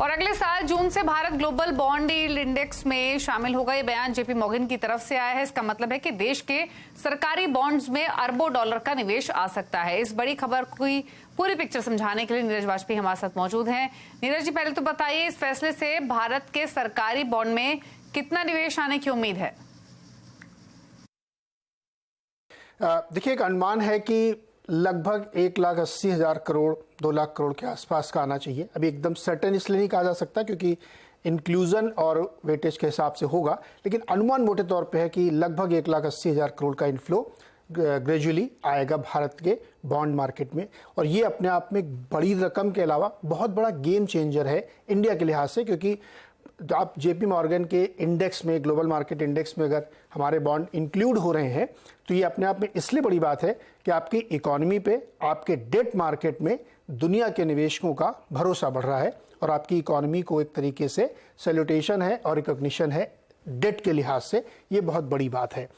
और अगले साल जून से Bharat global bond yield index में शामिल होगा। ये बयान जेपी मॉर्गन की तरफ से आया है। इसका मतलब है कि देश के सरकारी बॉन्ड्स में अरबों डॉलर का निवेश आ सकता है। इस बड़ी खबर की पूरी पिक्चर समझाने के लिए नीरज वाजपेयी हमारे साथ मौजूद हैं। नीरज जी, पहले तो बताइए, इस फैसले से भारत के सरकारी बॉन्ड में कितना निवेश आने की उम्मीद है? देखिए, एक अनुमान है कि लगभग 1,80,000 करोड़ 2 लाख करोड़ के आसपास का आना चाहिए। अभी एकदम सर्टेन इसलिए नहीं कहा जा सकता क्योंकि इंक्लूजन और वेटेज के हिसाब से होगा, लेकिन अनुमान मोटे तौर पे है कि लगभग 1,80,000 करोड़ का इनफ्लो ग्रेजुअली आएगा भारत के बॉन्ड मार्केट में। और ये अपने आप में एक बड़ी रकम के अलावा बहुत बड़ा गेम चेंजर है इंडिया के लिहाज से, क्योंकि आप जेपी मॉर्गन के इंडेक्स में, ग्लोबल मार्केट इंडेक्स में अगर हमारे बॉन्ड इंक्लूड हो रहे हैं तो ये अपने आप में इसलिए बड़ी बात है कि आपकी इकोनॉमी पे, आपके डेट मार्केट में दुनिया के निवेशकों का भरोसा बढ़ रहा है और आपकी इकोनॉमी को एक तरीके से सैल्यूटेशन है और रिकॉग्निशन है डेट के लिहाज से। ये बहुत बड़ी बात है।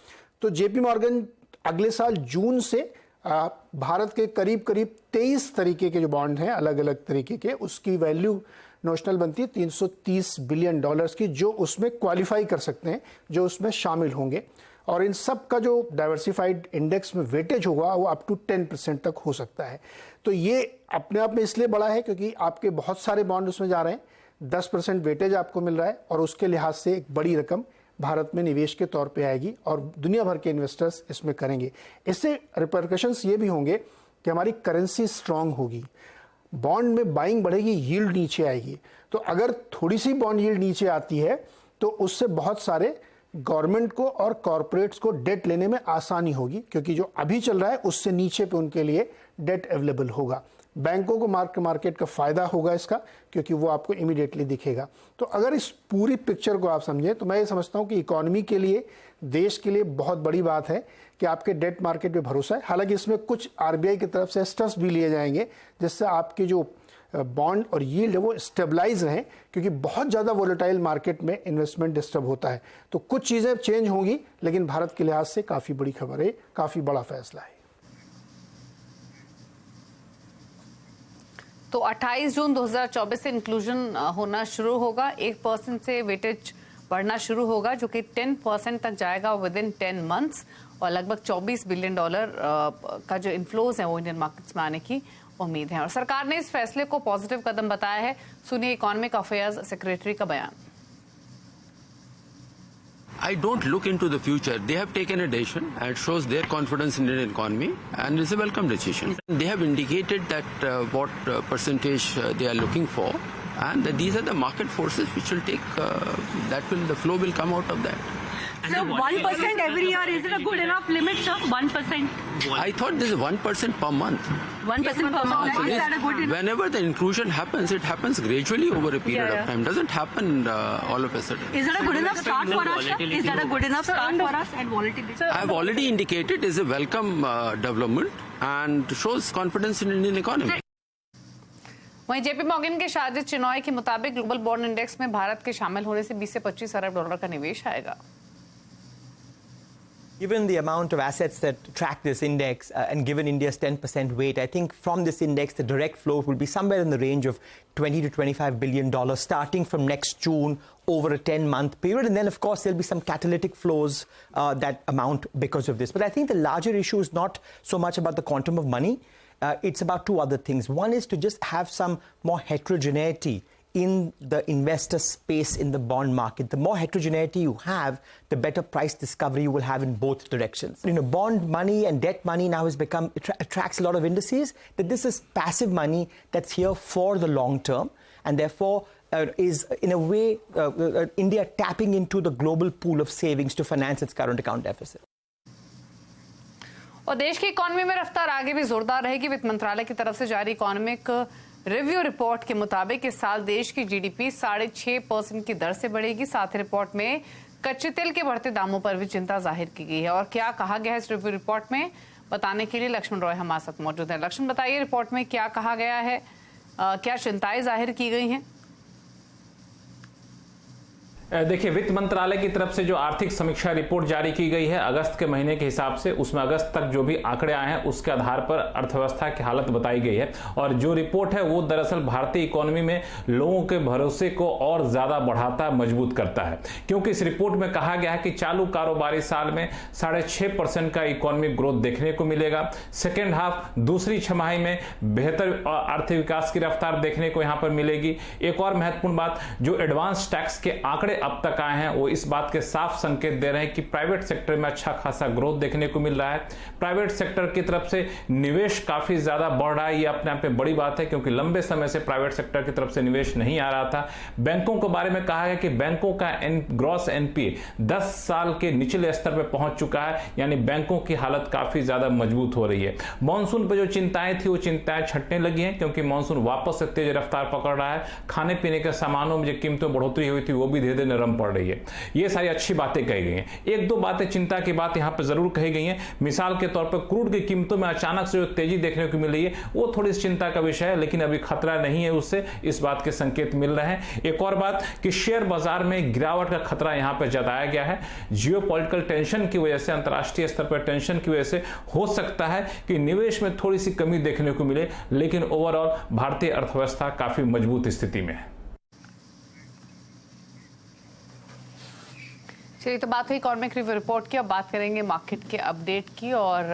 तो जेपी मॉर्गन अगले साल जून से भारत के करीब करीब 23 तरीके के जो बॉन्ड हैं, अलग अलग तरीके के, उसकी वैल्यू नोशनल बनती है $330 बिलियन की, जो उसमें क्वालिफाई कर सकते हैं, जो उसमें शामिल होंगे। और इन सब का जो डाइवर्सिफाइड इंडेक्स में वेटेज होगा वो अप टू 10% तक हो सकता है। तो ये अपने आप में इसलिए बड़ा है क्योंकि आपके बहुत सारे बॉन्ड उसमें जा रहे हैं, 10% वेटेज आपको मिल रहा है और उसके लिहाज से एक बड़ी रकम भारत में निवेश के तौर पे आएगी और दुनिया भर के इन्वेस्टर्स इसमें करेंगे। इससे रिपरकशंस ये भी होंगे कि हमारी करेंसी स्ट्रांग होगी, बॉन्ड में बाइंग बढ़ेगी, यील्ड नीचे आएगी। तो अगर थोड़ी सी बॉन्ड यील्ड नीचे आती है तो उससे बहुत सारे गवर्नमेंट को और कॉरपोरेट्स को डेट लेने में आसानी होगी, क्योंकि जो अभी चल रहा है उससे नीचे पे उनके लिए डेट अवेलेबल होगा। बैंकों को मार्केट का फायदा होगा इसका, क्योंकि वो आपको इमीडिएटली दिखेगा। तो अगर इस पूरी पिक्चर को आप समझें तो मैं ये समझता हूँ कि इकोनॉमी के लिए, देश के लिए बहुत बड़ी बात है कि आपके डेट मार्केट पे भरोसा है। हालांकि इसमें कुछ आरबीआई की तरफ से स्टेप्स भी लिए जाएंगे जिससे आपके जो बॉन्ड और यील्ड है वो स्टेबलाइज रहें, क्योंकि बहुत ज़्यादा वोलेटाइल मार्केट में इन्वेस्टमेंट डिस्टर्ब होता है। तो कुछ चीज़ें चेंज होंगी, लेकिन भारत के लिहाज से काफ़ी बड़ी खबर है, काफ़ी बड़ा फैसला है। तो 28 जून 2024 से इंक्लूजन होना शुरू होगा, 1% से वेटेज बढ़ना शुरू होगा, जो कि 10% तक जाएगा विद इन 10 मंथ्स, और लगभग $24 बिलियन का जो इन्फ्लोज है वो इंडियन मार्केट्स में आने की उम्मीद है। और सरकार ने इस फैसले को पॉजिटिव कदम बताया है। सुनिए इकोनॉमिक अफेयर्स सेक्रेटरी का बयान। I don't look into the future. They have taken a decision and it shows their confidence in the economy, and it's a welcome decision. They have indicated that what percentage they are looking for, and that these are the market forces which will take, the flow will come out of that. So 1% every year, is it a good enough limit, sir? 1%? I thought this is 1% per month. 1% per month. So Is that a good enough? whenever the inclusion happens, it happens gradually over a period of time. Doesn't happen all of a sudden. Is that a good enough start for us, sir? Is that a good enough start for us and volatility? I have already indicated is a welcome development and shows confidence in Indian economy. वहीं JP Morgan के शाजिद चिनॉय के मुताबिक global bond index में भारत के शामिल होने से 20 से 25 अरब डॉलर का निवेश आएगा। Given the amount of assets that track this index and given India's 10% weight, I think from this index the direct flow will be somewhere in the range of $20 to $25 billion starting from next June over a 10-month period. And then, of course, there'll be some catalytic flows that amount because of this. But I think the larger issue is not so much about the quantum of money. It's about two other things. One is to just have some more heterogeneity in the investor space in the bond market. The more heterogeneity you have, the better price discovery you will have in both directions. You know, bond money and debt money now has become, attracts a lot of indices, that this is passive money that's here for the long term, and therefore is in a way India tapping into the global pool of savings to finance its current account deficit. और देश की economy में रफ्तार आगे भी जोरदार रहेगी। वित्त मंत्रालय की तरफ से जारी इकोनॉमिक रिव्यू रिपोर्ट के मुताबिक इस साल देश की जीडीपी 6.5% की दर से बढ़ेगी। साथ ही रिपोर्ट में कच्चे तेल के बढ़ते दामों पर भी चिंता जाहिर की गई है। और क्या कहा गया है इस रिव्यू रिपोर्ट में, बताने के लिए लक्ष्मण रॉय हमारे साथ मौजूद है। लक्ष्मण, बताइए रिपोर्ट में क्या कहा गया है, क्या चिंताएं जाहिर की गई हैं? देखिए, वित्त मंत्रालय की तरफ से जो आर्थिक समीक्षा रिपोर्ट जारी की गई है अगस्त के महीने के हिसाब से, उसमें अगस्त तक जो भी आंकड़े आए हैं उसके आधार पर अर्थव्यवस्था की हालत बताई गई है। और जो रिपोर्ट है वो दरअसल भारतीय इकोनॉमी में लोगों के भरोसे को और ज्यादा बढ़ाता, मजबूत करता है। क्योंकि इस रिपोर्ट में कहा गया है कि चालू कारोबारी साल में 6.5% का इकोनॉमिक ग्रोथ देखने को मिलेगा। सेकेंड हाफ, दूसरी छमाही में बेहतर आर्थिक विकास की रफ्तार देखने को यहां पर मिलेगी। एक और महत्वपूर्ण बात, जो एडवांस टैक्स के आंकड़े अब तक आए हैं वो इस बात के साफ संकेत दे रहे हैं कि प्राइवेट सेक्टर में अच्छा खासा ग्रोथ देखने को मिल रहा है। प्राइवेट सेक्टर की तरफ से निवेश काफी ज्यादा बढ़ रहा है, ये अपने आप में बड़ी बात है क्योंकि लंबे समय से प्राइवेट सेक्टर की तरफ से निवेश नहीं आ रहा था। बैंकों के बारे में कहा है कि बैंकों का ग्रॉस एनपीए 10 साल के निचले स्तर पर पहुंच चुका है, यानी बैंकों की हालत काफी ज्यादा मजबूत हो रही है। मानसून पर जो चिंताएं थी वो चिंताएं छटने लगी हैं क्योंकि मानसून वापस से तेज रफ्तार पकड़ रहा है। खाने पीने के सामानों में जो कीमतों में बढ़ोतरी हुई थी वो भी धीरे धीरे नरम पड़ रही है। ये सारी अच्छी बातें कही गई हैं। एक दो बातें चिंता की बात यहां पर जरूर कही गई हैं। मिसाल के तौर पर क्रूड की कीमतों में अचानक से जो तेजी देखने को मिल रही है वो थोड़ी चिंता का विषय है, लेकिन अभी खतरा नहीं है उससे, इस बात के संकेत मिल रहे हैं। एक और बात कि शेयर बाजार में गिरावट का खतरा यहां पर जताया गया है। जियोपॉलिटिकल टेंशन की वजह से, अंतरराष्ट्रीय स्तर पर टेंशन की वजह से हो सकता है कि निवेश में थोड़ी सी कमी देखने को मिले, लेकिन ओवरऑल भारतीय अर्थव्यवस्था काफी मजबूत स्थिति में है। चलिए, तो बात हुई इकोनॉमिक रिव्यू रिपोर्ट की। अब बात करेंगे मार्केट के अपडेट की। और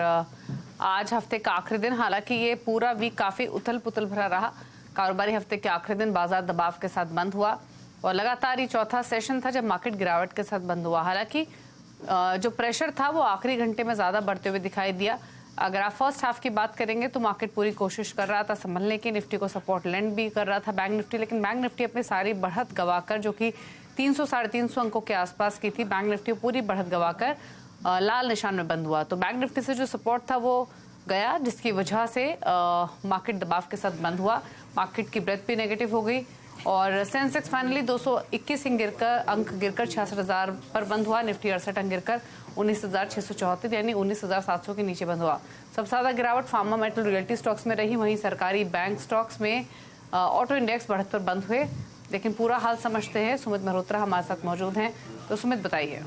आज हफ्ते का आखिरी दिन, हालांकि ये पूरा वीक काफी उथल पुथल भरा रहा। कारोबारी हफ्ते के आखिरी दिन बाजार दबाव के साथ बंद हुआ और लगातार ये चौथा सेशन था जब मार्केट गिरावट के साथ बंद हुआ। हालांकि जो प्रेशर था वो आखिरी घंटे में ज्यादा बढ़ते हुए दिखाई दिया। अगर आप फर्स्ट हाफ की बात करेंगे तो मार्केट पूरी कोशिश कर रहा था संभलने की, निफ्टी को सपोर्ट लैंड भी कर रहा था बैंक निफ्टी, लेकिन बैंक निफ्टी अपनी सारी बढ़त गवाकर, जो कि 300-350 अंकों के आसपास की थी, बैंक निफ्टी पूरी बढ़त गवाकर लाल निशान में बंद हुआ। तो बैंक निफ्टी से जो सपोर्ट था वो गया, जिसकी वजह से मार्केट दबाव के साथ बंद हुआ। मार्केट की ब्रेथ भी नेगेटिव हो गई और सेंसेक्स फाइनली 221 अंक गिरकर 66,000 पर बंद हुआ। निफ्टी 68 अंक गिरकर 19,674 यानी 19,700 के नीचे बंद हुआ। सबसे ज्यादा गिरावट फार्मा, मेटल, रियल्टी स्टॉक्स में रही। वहीं सरकारी बैंक स्टॉक्स में ऑटो इंडेक्स बढ़त पर बंद हुए। लेकिन पूरा हाल समझते हैं, सुमित मल्होत्रा हमारे साथ मौजूद हैं। तो सुमित, बताइए।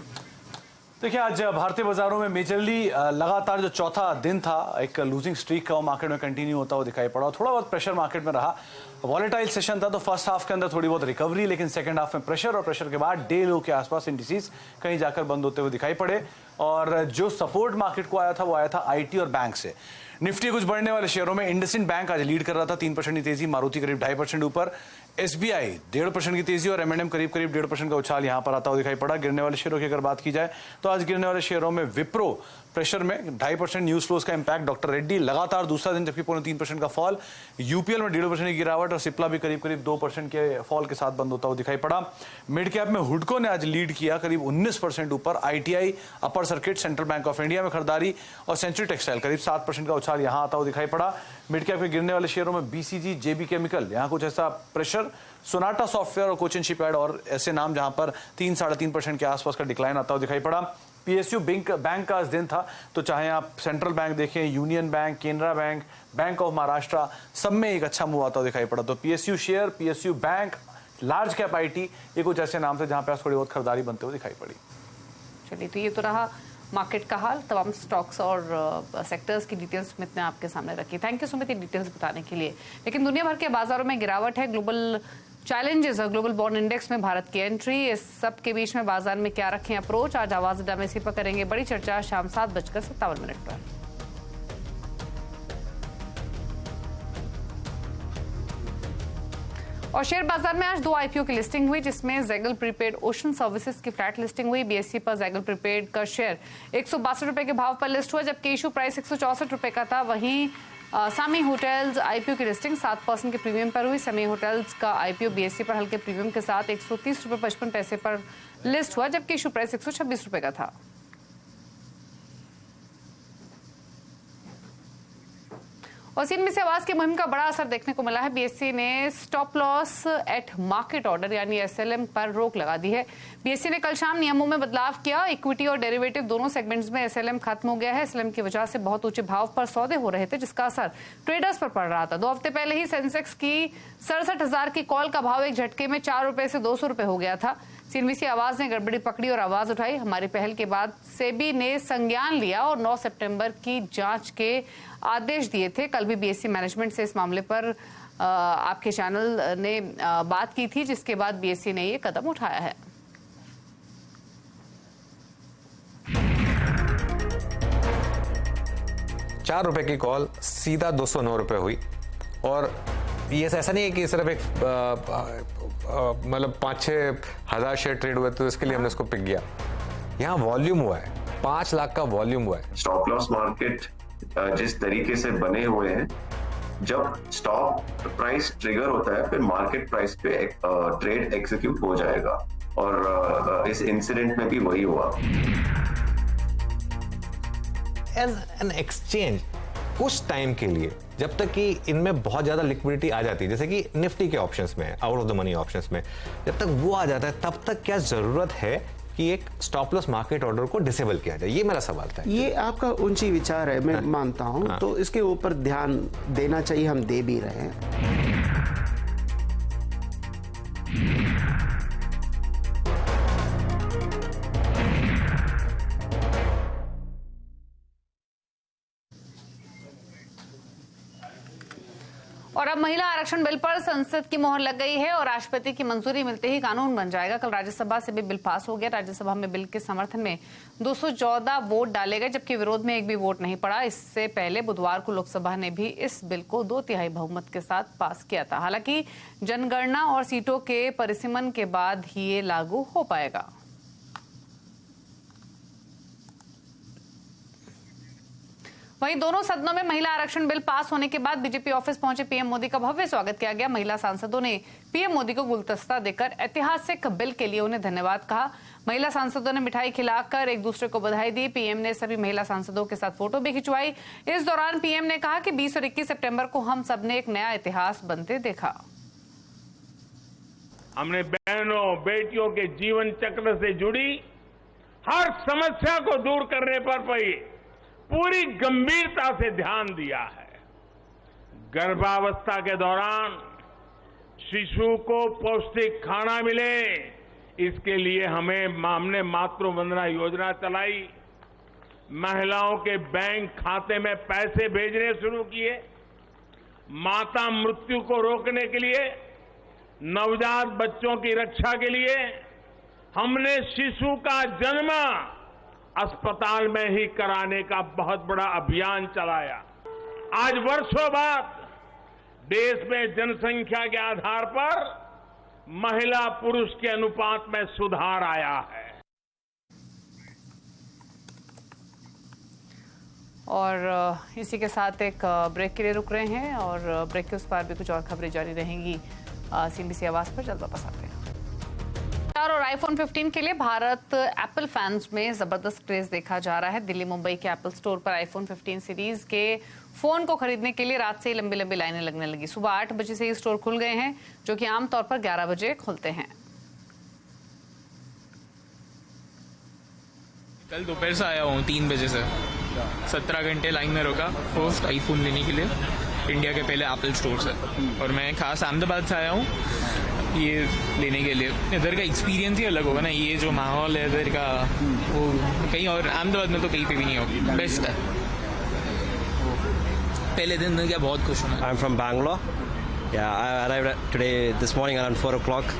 देखिए, आज भारतीय बाजारों में मेजरली लगातार जो चौथा दिन था एक लूजिंग स्ट्रीक का वो मार्केट में कंटिन्यू होता हुआ दिखाई पड़ा। थोड़ा बहुत प्रेशर मार्केट में रहा। वॉलेटाइल सेशन था तो फर्स्ट हाफ के अंदर थोड़ी बहुत रिकवरी, लेकिन सेकंड हाफ में प्रेशर और प्रेशर के बाद डे लो के आसपास इंडिसेस कहीं जाकर बंद होते हुए दिखाई पड़े। और जो सपोर्ट मार्केट को आया था वो आया था आईटी और बैंक से। निफ्टी कुछ बढ़ने वाले शेयरों में इंडसइंड बैंक आज लीड कर रहा था, 3% की तेजी, मारुति करीब 2.5% ऊपर, एसबीआई 1.5% की तेजी और एमएनएम करीब 1.5% का उछाल यहां पर आता हुआ दिखाई पड़ा। गिरने वाले शेयरों की अगर बात की जाए तो आज गिरने वाले शेयरों में विप्रो प्रेशर में 2.5% न्यूज फ्लोज का इंपैक्ट, डॉक्टर रेड्डी लगातार दूसरा दिन जबकि 3% का फॉल, यूपीएल में 1.5% की गिरावट और सिप्ला भी करीब 2% के फॉल के साथ बंद होता हुआ दिखाई पड़ा। मिड कैप में हुडको ने आज लीड किया करीब 19% ऊपर, ITI, upper circuit, central bank of India में खरीदारी और सेंचुरी टेक्सटाइल करीब 7% का उछाल यहां आता हुआ दिखाई पड़ा। मिड कैप के गिरने वाले शेयरों में बीसीजी, जेबी केमिकल, यहां कुछ ऐसा प्रेशर, सोनाटा सॉफ्टवेयर और कोचिन शिपयार्ड और ऐसे नाम जहां पर 3-3.5% के आसपास का डिक्लाइन आता हुआ दिखाई पड़ा। पीएसयू बैंक का आज दिन था तो चाहे आप सेंट्रल बैंक देखें, union bank, Canara bank, bank of Maharashtra, सब में एक अच्छा मूव आता हुआ दिखाई पड़ा। तो PSU share, PSU bank, large cap IT, ये कुछ ऐसे नाम थे जहां पे थोड़ी बहुत खरीदारी बनते हुए दिखाई पड़ी। चलिए, तो ये तो रहा मार्केट का हाल। तमाम स्टॉक्स और सेक्टर्स की डिटेल्स सुमित ने आपके सामने रखी। थैंक यू सुमित, ये डिटेल्स बताने के लिए। लेकिन दुनिया भर के बाजारों में गिरावट है। ग्लोबल चैलेंजेस और ग्लोबल बॉन्ड इंडेक्स में भारत की एंट्री, इस सब के बीच में बाजार में क्या रखें अप्रोच, आज आवाज अड्डा में इसी पर करेंगे बड़ी चर्चा शाम 7:57 पर। और शेयर बाजार में आज 2 आईपीओ की लिस्टिंग हुई, जिसमें जैगल प्रीपेड ओशन सर्विसेज की फ्लैट लिस्टिंग हुई। बीएसई पर जैगल प्रीपेड का शेयर 162 रुपए के भाव पर लिस्ट हुआ, जबकि इशू प्राइस 164 रुपए का था। वहीं सामी होटल्स आईपीओ की लिस्टिंग 7% के प्रीमियम पर हुई। सामी होटल्स का आईपीओ बीएसई पर हल्के प्रीमियम के साथ 130 रुपए 55 पैसे पर लिस्ट हुआ, जबकि इशू प्राइस 126 रुपए का था। और चीन में से आवाज की मुहिम का बड़ा असर देखने को मिला है। बीएसई ने stop loss eight market order यानी एसएलएम पर रोक लगा दी है। बीएसई ने कल शाम नियमों में बदलाव किया। इक्विटी और डेरिवेटिव दोनों सेगमेंट्स में एसएलएम खत्म हो गया है। एसएलएम की वजह से बहुत ऊंचे भाव पर सौदे हो रहे थे, जिसका असर ट्रेडर्स पर पड़ रहा था। 2 हफ्ते पहले ही सेंसेक्स की 67,000 की कॉल का भाव एक झटके में 4 रुपए से 200 रुपए हो गया था। सीएनबीसी आवाज ने गड़बड़ी पकड़ी और आवाज उठाई। हमारी पहल के बाद सेबी ने संज्ञान लिया और 9 सितंबर की जांच के आदेश दिए थे। कल भी बीएसई मैनेजमेंट से इस मामले पर आपके चैनल ने बात की थी, जिसके बाद बीएसई ने ये कदम उठाया है। ₹4 की कॉल सीधा 209 रुपये हुई। और ये ऐसा नहीं है कि सिर्फ एक मतलब 5-6 हज़ार शेयर ट्रेड हुए तो इसके लिए हमने इसको पिक किया। यहाँ वॉल्यूम हुआ है, 5 लाख का वॉल्यूम हुआ है। स्टॉप लॉस मार्केट जिस तरीके से बने हुए हैं, जब स्टॉप प्राइस ट्रिगर होता है फिर मार्केट प्राइस पे ट्रेड एग्जीक्यूट हो जाएगा, और इस इंसिडेंट में भी वही हुआ। एज एन एक्सचेंज कुछ टाइम के लिए, जब तक कि इनमें बहुत ज्यादा लिक्विडिटी आ जाती है, जैसे कि निफ्टी के ऑप्शंस में, out of the money options में, जब तक वो आ जाता है तब तक क्या जरूरत है कि एक स्टॉप लॉस मार्केट ऑर्डर को डिसेबल किया जाए? ये मेरा सवाल था। ये आपका ऊंची विचार है, मैं मानता हूं। तो इसके ऊपर ध्यान देना चाहिए, हम दे भी रहे हैं। और अब महिला आरक्षण बिल पर संसद की मोहर लग गई है और राष्ट्रपति की मंजूरी मिलते ही कानून बन जाएगा। कल राज्यसभा से भी बिल पास हो गया। राज्यसभा में बिल के समर्थन में 214 वोट डाले गए, जबकि विरोध में एक भी वोट नहीं पड़ा। इससे पहले बुधवार को लोकसभा ने भी इस बिल को 2/3 बहुमत के साथ पास किया था। हालांकि जनगणना और सीटों के परिसीमन के बाद ही ये लागू हो पाएगा। वहीं दोनों सदनों में महिला आरक्षण बिल पास होने के बाद बीजेपी ऑफिस पहुंचे पीएम मोदी का भव्य स्वागत किया गया। महिला सांसदों ने पीएम मोदी को गुलदस्ता देकर ऐतिहासिक बिल के लिए उन्हें धन्यवाद कहा। महिला सांसदों ने मिठाई खिलाकर एक दूसरे को बधाई दी। पीएम ने सभी महिला सांसदों के साथ फोटो भी खिंचवाई। इस दौरान पीएम ने कहा कि 20 और 21 सितंबर को हम सबने एक नया इतिहास बनते देखा। हमने बहनों बेटियों के जीवन चक्र से जुड़ी हर समस्या को दूर करने पर पूरी गंभीरता से ध्यान दिया है। गर्भावस्था के दौरान शिशु को पौष्टिक खाना मिले, इसके लिए हमने मातृ वंदना योजना चलाई। महिलाओं के बैंक खाते में पैसे भेजने शुरू किए। माता मृत्यु को रोकने के लिए, नवजात बच्चों की रक्षा के लिए हमने शिशु का जन्म अस्पताल में ही कराने का बहुत बड़ा अभियान चलाया। आज वर्षों बाद देश में जनसंख्या के आधार पर महिला पुरुष के अनुपात में सुधार आया है। और इसी के साथ एक ब्रेक के लिए रुक रहे हैं और ब्रेक के उस पार भी कुछ और खबरें जारी रहेंगी। सीएनबीसी आवाज पर जल्द वापस आते हैं। और आईफोन 15 के लिए भारत एप्पल फैंस में जबरदस्त क्रेज देखा जा रहा है। दिल्ली मुंबई के एप्पल स्टोर पर आईफोन 15 सीरीज के फोन को खरीदने के लिए रात से ही लंबी लंबी लाइनें लगने लगी। सुबह 8 बजे से ही स्टोर खुल गए हैं, जो कि आमतौर पर 11 बजे खुलते हैं। कल दोपहर से आया हूँ 3 बजे से, 17 घंटे लाइन में रुका फर्स्ट आईफोन लेने के लिए इंडिया के पहले एप्पल स्टोर से। और मैं खास अहमदाबाद से आया हूँ ये लेने के लिए। इधर का एक्सपीरियंस ही अलग होगा ना, ये जो माहौल है इधर का, वो कहीं और अहमदाबाद में तो कहीं पे भी नहीं होगा। बेस्ट है। पहले दिन में क्या बहुत खुश हूँ। I'm from Bangalore. Yeah, I arrived today this morning around 4 o'clock.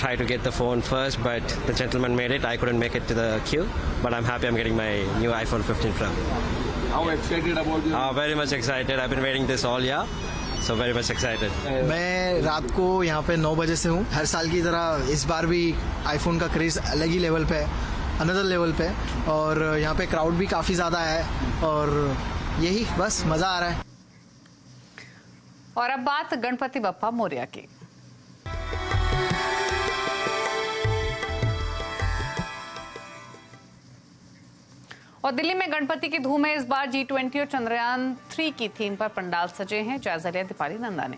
Tried to get the phone first, but the gentleman made it. I couldn't make it to the queue, but I'm happy I'm getting my new iPhone 15 Pro. How excited about you? Very much excited. I've been waiting this all year. So very much excited. मैं रात को यहाँ पे 9 बजे से हूँ। हर साल की तरह इस बार भी आईफोन का क्रेज अलग ही लेवल पे है, अनदर लेवल पे, और यहाँ पे क्राउड भी काफ़ी ज़्यादा है और यही बस मज़ा आ रहा है। और अब बात गणपति बप्पा मोरया की। और दिल्ली में गणपति की धूम है। इस बार G20 और चंद्रयान 3 की थीम पर पंडाल सजे हैं। जायजा लिया दीपाली नंदा ने।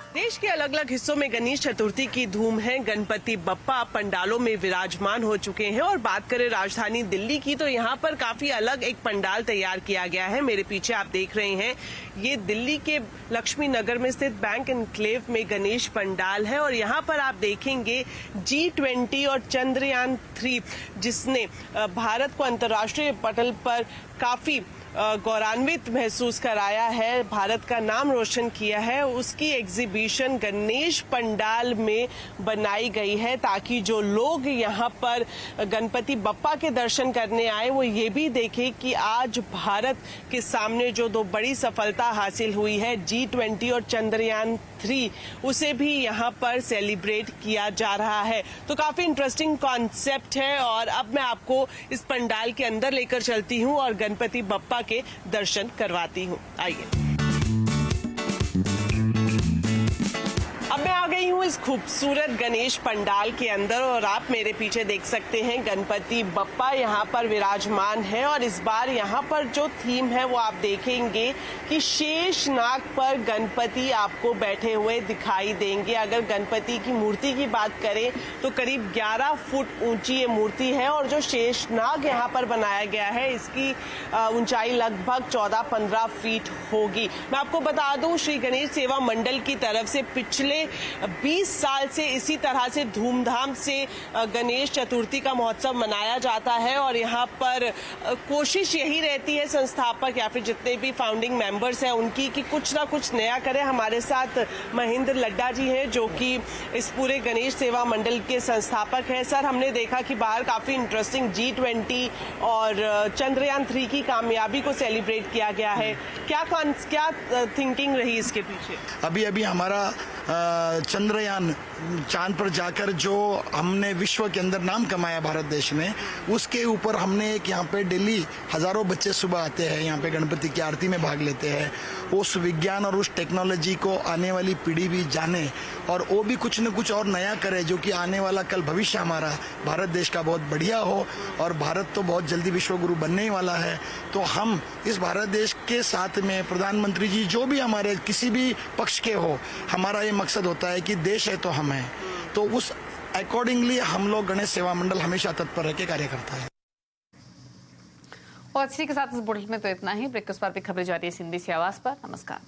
देश के अलग अलग हिस्सों में गणेश चतुर्थी की धूम है। गणपति बप्पा पंडालों में विराजमान हो चुके हैं और बात करें राजधानी दिल्ली की तो यहाँ पर काफी अलग एक पंडाल तैयार किया गया है। मेरे पीछे आप देख रहे हैं, ये दिल्ली के लक्ष्मी नगर में स्थित बैंक एनक्लेव में गणेश पंडाल है और यहाँ पर आप देखेंगे G20 और चंद्रयान 3 जिसने भारत को अंतर्राष्ट्रीय पटल पर काफी गौरवान्वित महसूस कराया है, भारत का नाम रोशन किया है, उसकी एग्जीबिशन गणेश पंडाल में बनाई गई है ताकि जो लोग यहाँ पर गणपति बप्पा के दर्शन करने आए वो ये भी देखें कि आज भारत के सामने जो दो बड़ी सफलता हासिल हुई है G20 और चंद्रयान 3 उसे भी यहाँ पर सेलिब्रेट किया जा रहा है। तो काफी इंटरेस्टिंग कॉन्सेप्ट है और अब मैं आपको इस पंडाल के अंदर लेकर चलती हूँ और गणपति बप्पा के दर्शन करवाती हूँ। आइए। अब मैं आ गई हूँ इस खूबसूरत गणेश पंडाल के अंदर और आप मेरे पीछे देख सकते हैं गणपति बप्पा यहाँ पर विराजमान है और इस बार यहाँ पर जो थीम है वो आप देखेंगे कि शेष नाग पर गणपति आपको बैठे हुए दिखाई देंगे। अगर गणपति की मूर्ति की बात करें तो करीब 11 फुट ऊंची ये मूर्ति है और जो शेष नाग यहाँ पर बनाया गया है इसकी ऊंचाई लगभग 14-15 फीट होगी। मैं आपको बता दूं श्री गणेश सेवा मंडल की तरफ से पिछले 20 साल से इसी तरह से धूमधाम से गणेश चतुर्थी का महोत्सव मनाया जाता है और यहाँ पर कोशिश यही रहती है संस्थापक या फिर जितने भी फाउंडिंग मेंबर्स हैं उनकी कि कुछ ना कुछ नया करें। हमारे साथ महेंद्र लड्डा जी हैं जो कि इस पूरे गणेश सेवा मंडल के संस्थापक हैं। सर, हमने देखा कि बाहर काफी इंटरेस्टिंग G20 और चंद्रयान 3 की कामयाबी को सेलिब्रेट किया गया है। क्या थिंकिंग रही इसके पीछे? अभी हमारा चंद्रयान चांद पर जाकर जो हमने विश्व के अंदर नाम कमाया भारत देश में, उसके ऊपर हमने एक यहाँ पे डेली हजारों बच्चे सुबह आते हैं, यहाँ पे गणपति की आरती में भाग लेते हैं। उस विज्ञान और उस टेक्नोलॉजी को आने वाली पीढ़ी भी जाने और वो भी कुछ न कुछ और नया करे जो कि आने वाला कल भविष्य हमारा भारत देश का बहुत बढ़िया हो। और भारत तो बहुत जल्दी विश्व गुरु बनने ही वाला है। तो हम इस भारत देश के साथ में प्रधानमंत्री जी जो भी हमारे किसी भी पक्ष के हो, हमारा ये मकसद होता है कि देश है तो हम हैं। तो उस अकॉर्डिंगली हम लोग गणेश सेवा मंडल हमेशा तत्पर रह के कार्य करता है। और इसी के साथ इस बुलेटिन में तो इतना ही। ब्रेक के उस पर भी खबरें जारी है हिंदी से आवाज पर। नमस्कार।